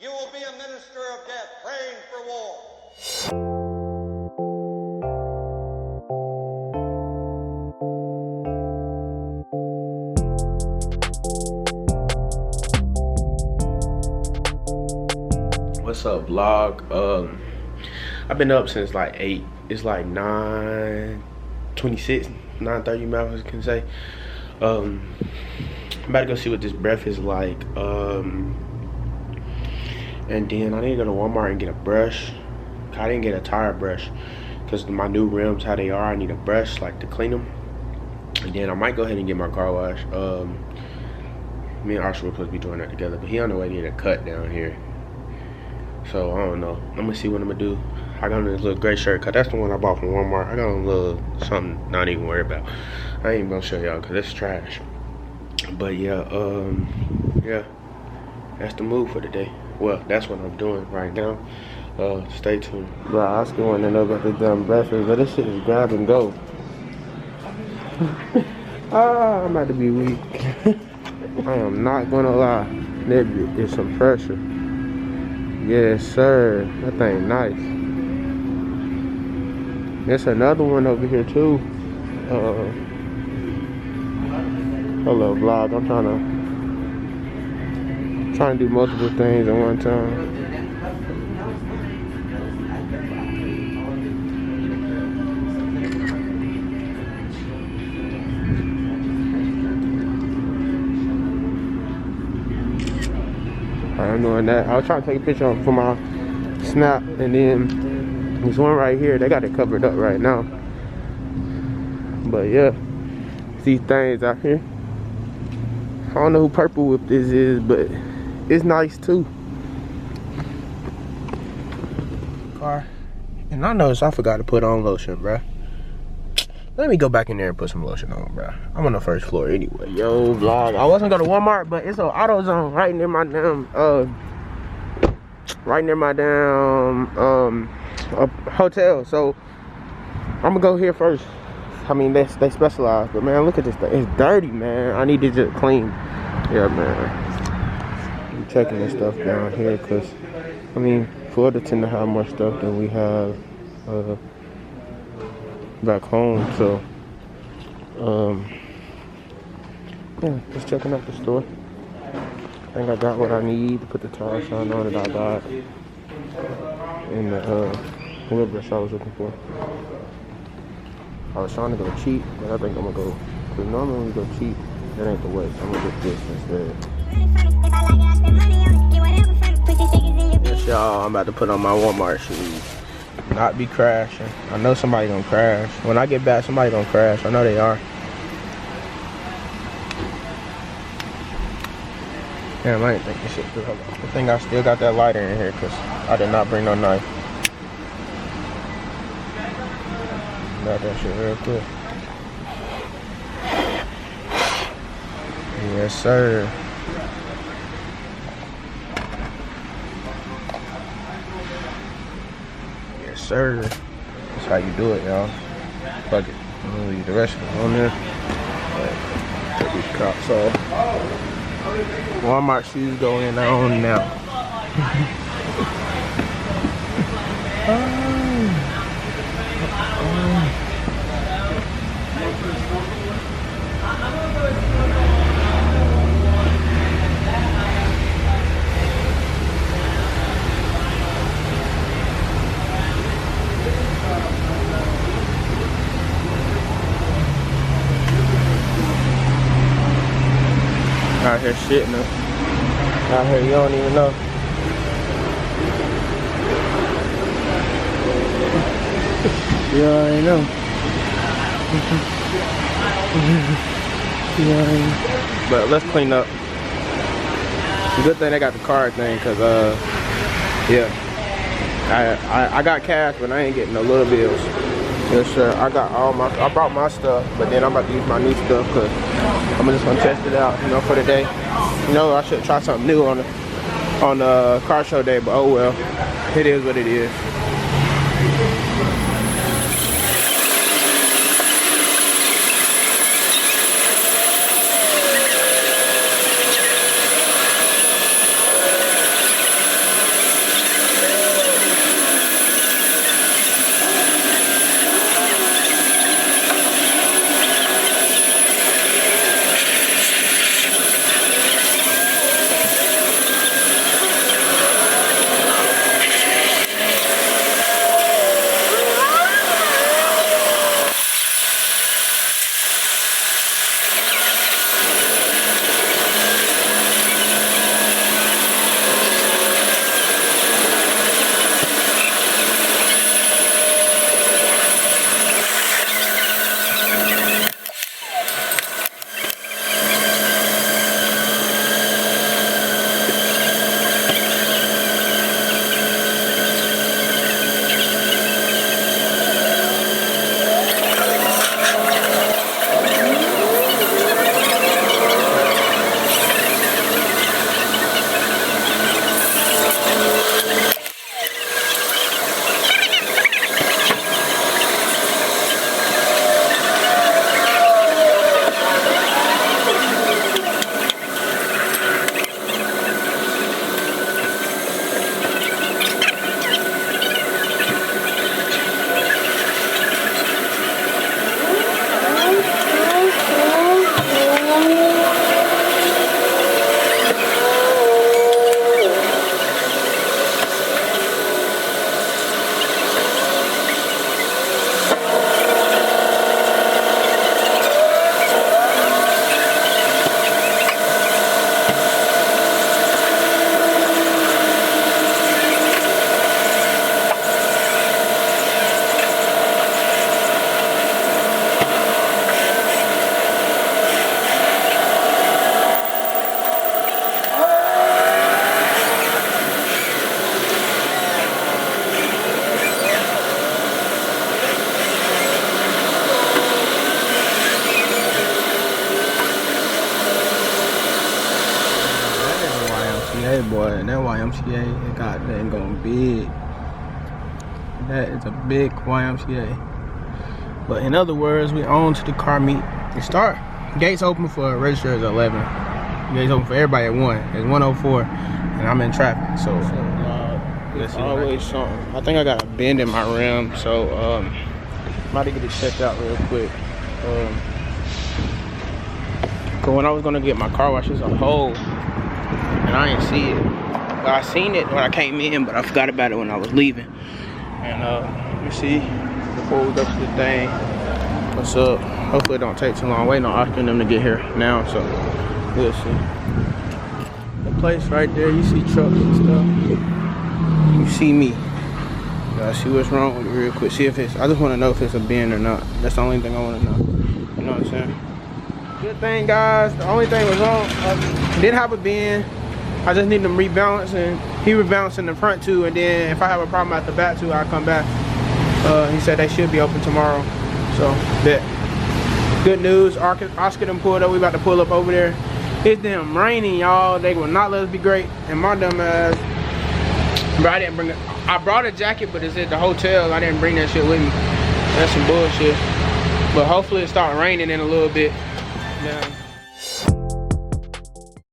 You will be a minister of death, praying for war. What's up, vlog? I've been up since like 8. It's like 9:26, 9:30 miles, I can say. I'm about to go see what this breath is like. And then I need to go to Walmart and get a brush. I didn't get a tire brush because my new rims, how they are, I need a brush like to clean them. And then I might go ahead and get my car washed. Me and Arshia were supposed to be doing that together, but he on the way to get a cut down here. So I don't know. I'm gonna see what I'm gonna do. I got on this little gray shirt cut. That's the one I bought from Walmart. I got on a little something not even worried about. I ain't gonna show y'all because it's trash. But yeah, yeah, that's the move for today. Well, that's what I'm doing right now. Stay tuned. Bro, I still want to know about the damn breakfast, but this shit is grab and go. I'm about to be weak. I am not gonna lie. That is some pressure. Yes, sir. That thing nice. There's another one over here too. Hello, vlog. I'm trying to do multiple things at one time. I'm doing that. I was trying to take a picture for my snap, and then there's one right here. They got it covered up right now. But yeah, these things out here. I don't know who Purple Whip this is, but it's nice too. Car. And I noticed I forgot to put on lotion, bruh. Let me go back in there and put some lotion on, bruh. I'm on the first floor anyway. Yo, vlog. I wasn't going to Walmart, but it's an AutoZone right near my damn, hotel. So I'm gonna go here first. I mean, they specialize, but man, look at this thing. It's dirty, man. I need to just clean. Yeah, man. I'm checking this stuff down here because, I mean, Florida tend to have more stuff than we have back home. So, yeah, just checking out the store. I think I got what I need to put the tire shine on that I got in the wheel brush I was looking for. I was trying to go cheap, but I think I'm gonna go, because normally when you go cheap, that ain't the way, so I'm gonna get this instead. Yes, y'all, I'm about to put on my Walmart shoes. Not be crashing. I know somebody gonna crash. When I get back, somebody gonna crash. I know they are. Damn, I ain't think this shit through. Hold on. I think I still got that lighter in here, because I did not bring no knife. Got that shit real quick. Yes, sir. Yes, sir. That's how you do it, y'all. Fuck it. I'm gonna leave the rest of it on there. Take these crops off. Walmart shoes going on now. Out here shitting them. Out here you don't even know. You already know. But let's clean up. It's a good thing they got the card thing, cause yeah. I got cash, but I ain't getting no little bills. Yes, sir. I brought my stuff, but then I'm about to use my new stuff because I'm just gonna test it out, you know, for the day. You know, I should try something new on the car show day, but oh well. It is what it is. that YMCA, it got that going big. That is a big YMCA. But in other words, we on to the car meet. It start. Gates open for register is 11. Gates open for everybody at 1. It's 1:04, and I'm in traffic. So it's always something. I think I got a bend in my rim, so I'm about to get it checked out real quick. Cause when I was gonna get my car washed, there's a hole, and I didn't see it. Well, I seen it when I came in, but I forgot about it when I was leaving. And let me see before we go to the thing. What's up? Hopefully it don't take too long. Waiting on Oscar and them to get here now, so we'll see. The place right there, you see trucks and stuff. You see me. Gotta see what's wrong with it real quick. See if it's. I just want to know if it's a bend or not. That's the only thing I want to know. You know what I'm saying? Good thing, guys. The only thing was wrong. I did have a bend. I just need them rebalance, and he rebalanced in the front too. And then if I have a problem at the back too, I'll come back. He said they should be open tomorrow. So bet. Good news. Oscar done pulled up. We about to pull up over there. It's damn raining, y'all. They will not let us be great. And my dumb ass. But I didn't bring it. I brought a jacket, but it's at the hotel. I didn't bring that shit with me. That's some bullshit. But hopefully it start raining in a little bit. Yeah.